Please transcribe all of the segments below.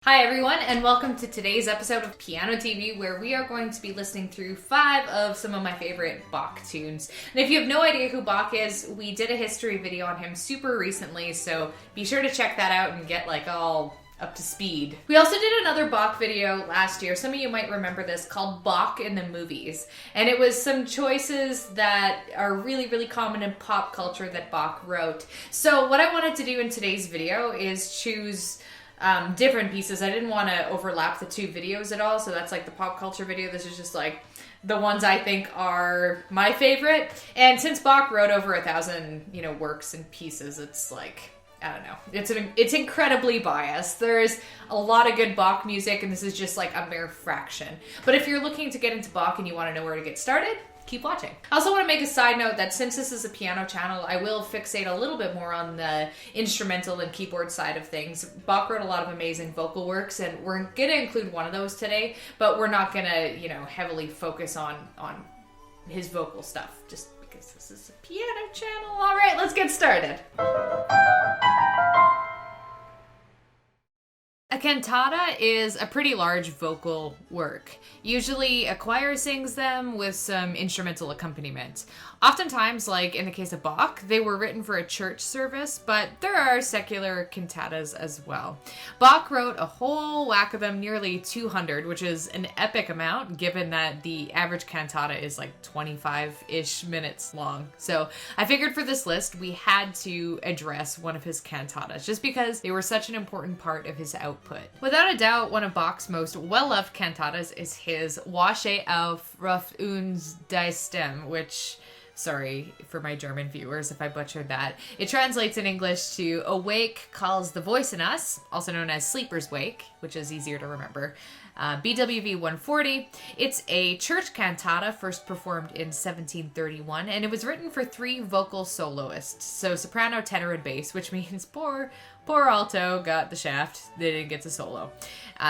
Hi everyone, and welcome to today's episode of Piano TV, where we are going to be listening through 5 of some of my favorite Bach tunes. And if you have no idea who Bach is, we did a history video on him super recently, so be sure to check that out and get all up to speed. We also did another Bach video last year, some of you might remember this, called Bach in the Movies. And it was some choices that are really common in pop culture that Bach wrote. So what I wanted to do in today's video is choose different pieces. I didn't want to overlap the two videos at all, so that's like the pop culture video. This is just like the ones I think are my favorite. And since Bach wrote over 1,000, works and pieces, it's like, I don't know. It's incredibly biased. There's a lot of good Bach music, and this is just like a mere fraction. But if you're looking to get into Bach and you want to know where to get started, keep watching. I also want to make a side note that since this is a piano channel, I will fixate a little bit more on the instrumental and keyboard side of things. Bach wrote a lot of amazing vocal works, and we're going to include one of those today, but we're not going to, heavily focus on his vocal stuff, just because this is a piano channel. All right, let's get started. A cantata is a pretty large vocal work. Usually a choir sings them with some instrumental accompaniment. Oftentimes, like in the case of Bach, they were written for a church service, but there are secular cantatas as well. Bach wrote a whole whack of them, nearly 200, which is an epic amount given that the average cantata is like 25-ish minutes long. So I figured for this list we had to address one of his cantatas just because they were such an important part of his output. Without a doubt, one of Bach's most well-loved cantatas is his Wache auf Ruf uns die Stimme, which, sorry for my German viewers if I butchered that. It translates in English to Awake calls the voice in us, also known as Sleeper's Wake, which is easier to remember. BWV 140. It's a church cantata first performed in 1731, and it was written for 3 vocal soloists, so soprano, tenor, and bass, which means poor alto got the shaft. They didn't get to solo.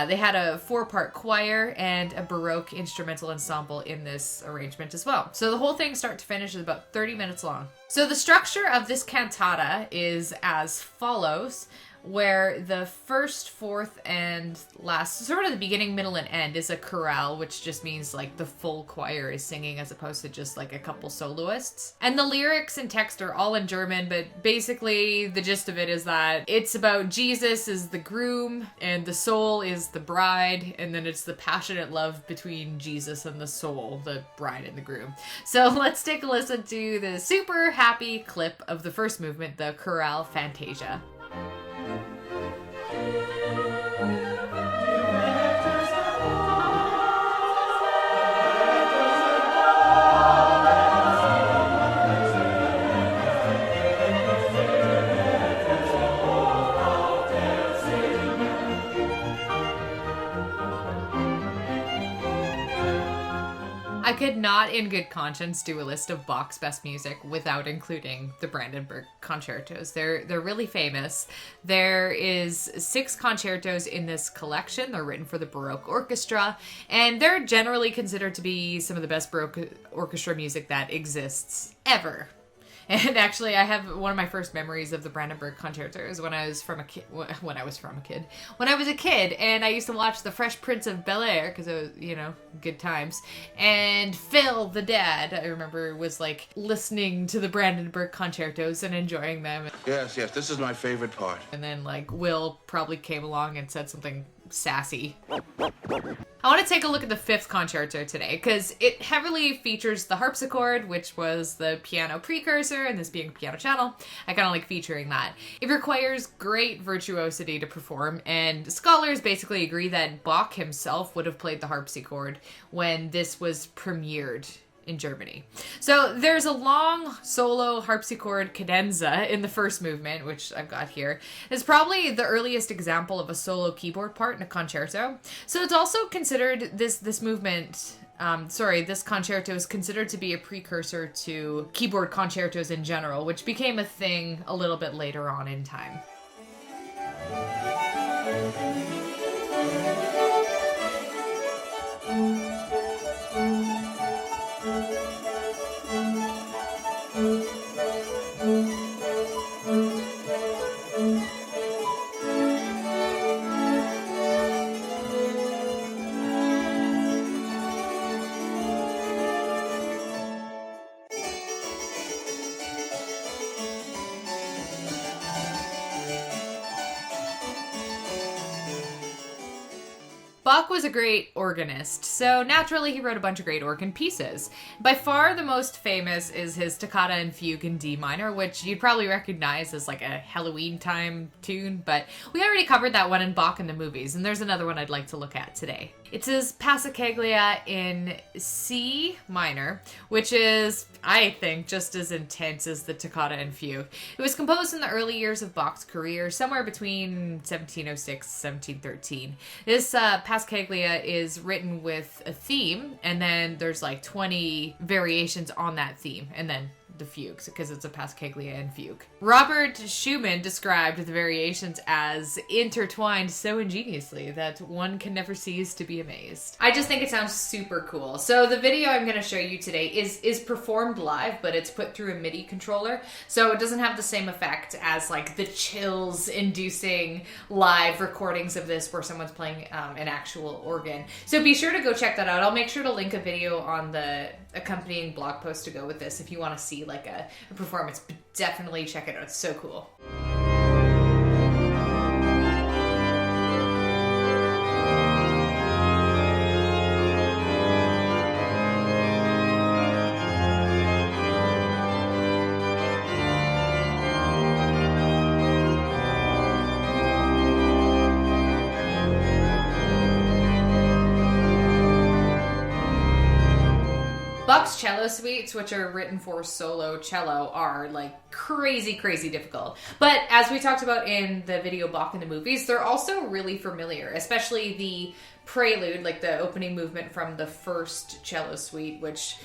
They had a 4-part choir and a Baroque instrumental ensemble in this arrangement as well. So the whole thing start to finish is about 30 minutes long. So the structure of this cantata is as follows, where the first, fourth, and last, sort of the beginning, middle, and end is a chorale, which just means like the full choir is singing as opposed to just like a couple soloists. And the lyrics and text are all in German, but basically the gist of it is that it's about Jesus as the groom and the soul is the bride, and then it's the passionate love between Jesus and the soul, the bride and the groom. So let's take a listen to the super happy clip of the first movement, the chorale Fantasia. I could not in good conscience do a list of Bach's best music without including the Brandenburg Concertos. They're really famous. There is 6 concertos in this collection. They're written for the Baroque orchestra, and they're generally considered to be some of the best Baroque orchestra music that exists ever. And actually, I have one of my first memories of the Brandenburg Concertos when I was a kid, and I used to watch The Fresh Prince of Bel-Air, because it was, good times. And Phil, the dad, I remember, was like listening to the Brandenburg Concertos and enjoying them. Yes, this is my favorite part. And then like Will probably came along and said something sassy. I want to take a look at the 5th concerto today because it heavily features the harpsichord, which was the piano precursor, and this being a piano channel, I kind of like featuring that. It requires great virtuosity to perform, and scholars basically agree that Bach himself would have played the harpsichord when this was premiered in Germany. So there's a long solo harpsichord cadenza in the first movement, which I've got here. It's probably the earliest example of a solo keyboard part in a concerto. So it's also considered this concerto is considered to be a precursor to keyboard concertos in general, which became a thing a little bit later on in time. Bach was a great organist, so naturally he wrote a bunch of great organ pieces. By far the most famous is his Toccata and Fugue in D minor, which you'd probably recognize as like a Halloween time tune, but we already covered that one in Bach in the movies, and there's another one I'd like to look at today. It's his Passacaglia in C minor, which is, I think, just as intense as the Toccata and Fugue. It was composed in the early years of Bach's career, somewhere between 1706 and 1713. This Passacaglia is written with a theme, and then there's like 20 variations on that theme, and then the fugues, because it's a Passacaglia and fugue. Robert Schumann described the variations as intertwined so ingeniously that one can never cease to be amazed. I just think it sounds super cool. So the video I'm going to show you today is performed live, but it's put through a MIDI controller, so it doesn't have the same effect as like the chills inducing live recordings of this where someone's playing an actual organ. So be sure to go check that out. I'll make sure to link a video on the accompanying blog post to go with this if you want to see like a performance. Definitely check it out. It's so cool. Bach's cello suites, which are written for solo cello, are like crazy, crazy difficult. But as we talked about in the video Bach in the movies, they're also really familiar, especially the prelude, like the opening movement from the first cello suite, which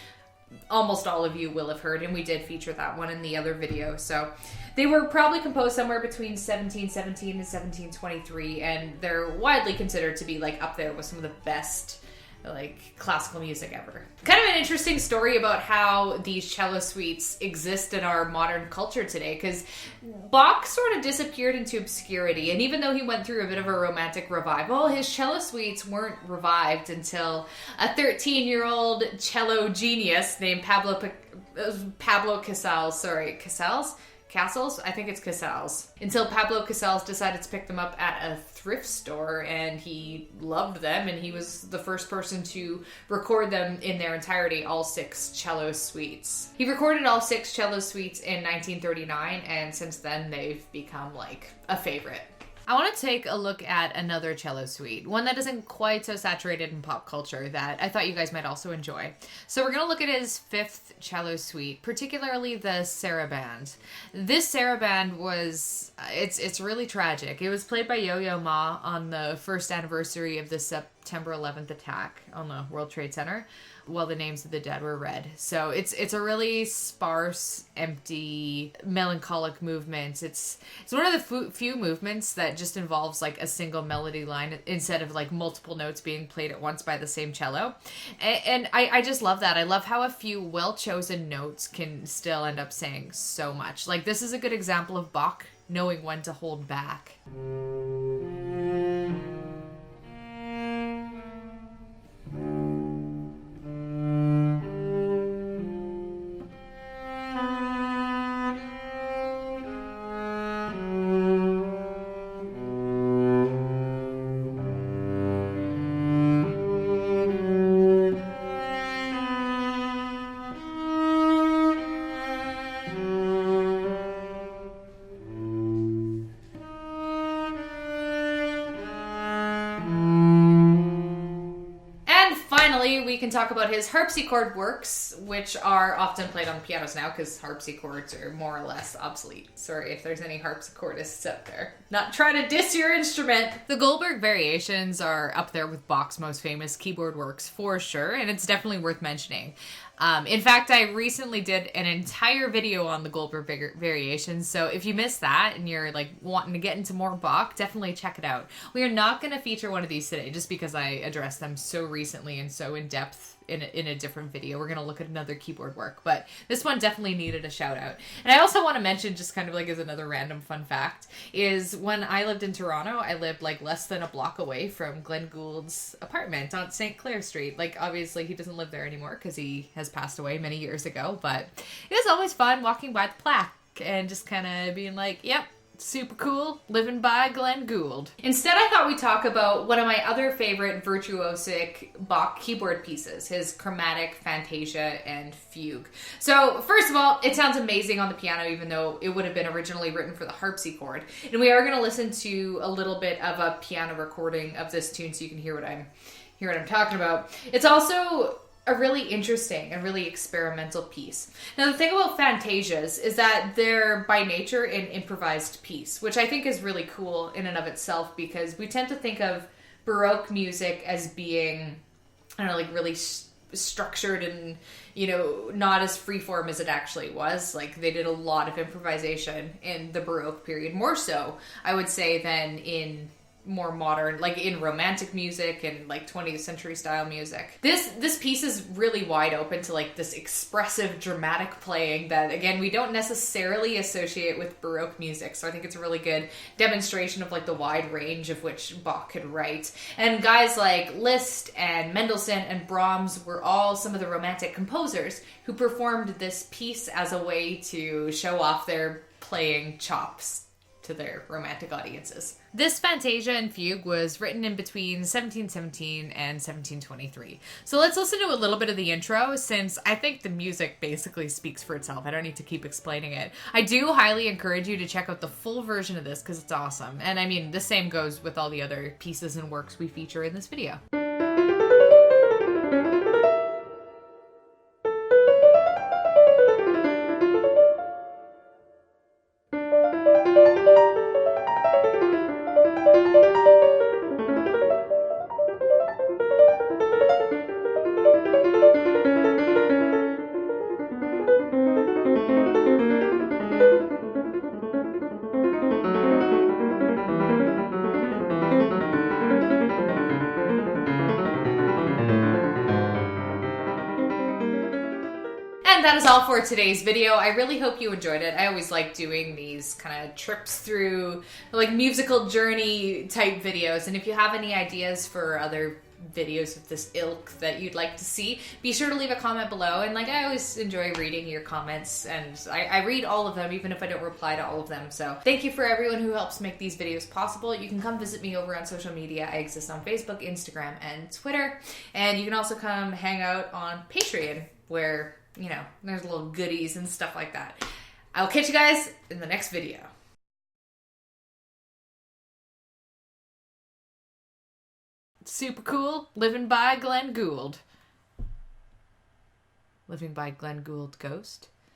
almost all of you will have heard, and we did feature that one in the other video. So they were probably composed somewhere between 1717 and 1723, and they're widely considered to be like up there with some of the best like classical music ever. Kind of an interesting story about how these cello suites exist in our modern culture today, because Bach sort of disappeared into obscurity, and even though he went through a bit of a romantic revival, his cello suites weren't revived until a 13-year-old cello genius named Pablo Casals? I think it's Casals. Until Pablo Casals decided to pick them up at a thrift store, and he loved them, and he was the first person to record them in their entirety, all 6 cello suites. He recorded all 6 cello suites in 1939, and since then they've become like a favorite. I want to take a look at another cello suite, one that isn't quite so saturated in pop culture that I thought you guys might also enjoy. So we're going to look at his 5th cello suite, particularly the Saraband. This Saraband was, it's really tragic. It was played by Yo-Yo Ma on the first anniversary of the September 11th attack on the World Trade Center, while the names of the dead were read. So it's a really sparse, empty, melancholic movement. It's one of the few movements that just involves like a single melody line instead of like multiple notes being played at once by the same cello. And I just love that. I love how a few well-chosen notes can still end up saying so much. Like this is a good example of Bach knowing when to hold back. We can talk about his harpsichord works, which are often played on pianos now because harpsichords are more or less obsolete. Sorry if there's any harpsichordists out there. Not trying to diss your instrument. The Goldberg variations are up there with Bach's most famous keyboard works for sure, and it's definitely worth mentioning. In fact, I recently did an entire video on the Goldberg variations, so if you missed that and you're like wanting to get into more Bach, definitely check it out. We are not going to feature one of these today just because I addressed them so recently and so in depth in a different video. We're going to look at another keyboard work, but this one definitely needed a shout out. And I also want to mention, just kind of like as another random fun fact, is when I lived in Toronto, I lived like less than a block away from Glenn Gould's apartment on St. Clair Street. Like obviously he doesn't live there anymore because he has passed away many years ago, but it was always fun walking by the plaque and just kind of being like, yep, Super cool, living by Glenn Gould. Instead, I thought we'd talk about one of my other favorite virtuosic Bach keyboard pieces, his chromatic fantasia and fugue. So, first of all, it sounds amazing on the piano, even though it would have been originally written for the harpsichord. And we are going to listen to a little bit of a piano recording of this tune so you can hear what I'm talking about. It's also a really interesting and really experimental piece. Now, the thing about fantasias is that they're by nature an improvised piece, which I think is really cool in and of itself, because we tend to think of Baroque music as being, I don't know, like really structured and, you know, not as freeform as it actually was. Like, they did a lot of improvisation in the Baroque period, more so, I would say, than in more modern, like in romantic music and like 20th century style music. This piece is really wide open to like this expressive, dramatic playing that, again, we don't necessarily associate with Baroque music. So I think it's a really good demonstration of like the wide range of which Bach could write. And guys like Liszt and Mendelssohn and Brahms were all some of the romantic composers who performed this piece as a way to show off their playing chops to their romantic audiences. This fantasia and fugue was written in between 1717 and 1723. So let's listen to a little bit of the intro, since I think the music basically speaks for itself. I don't need to keep explaining it. I do highly encourage you to check out the full version of this because it's awesome. And I mean, the same goes with all the other pieces and works we feature in this video. And that is all for today's video. I really hope you enjoyed it. I always like doing these kind of trips through like musical journey type videos. And if you have any ideas for other videos of this ilk that you'd like to see, be sure to leave a comment below. And like, I always enjoy reading your comments, and I read all of them, even if I don't reply to all of them. So thank you for everyone who helps make these videos possible. You can come visit me over on social media. I exist on Facebook, Instagram, and Twitter. And you can also come hang out on Patreon, where, you know, there's little goodies and stuff like that. I'll catch you guys in the next video. Super cool, living by Glenn Gould. Living by Glenn Gould Ghost.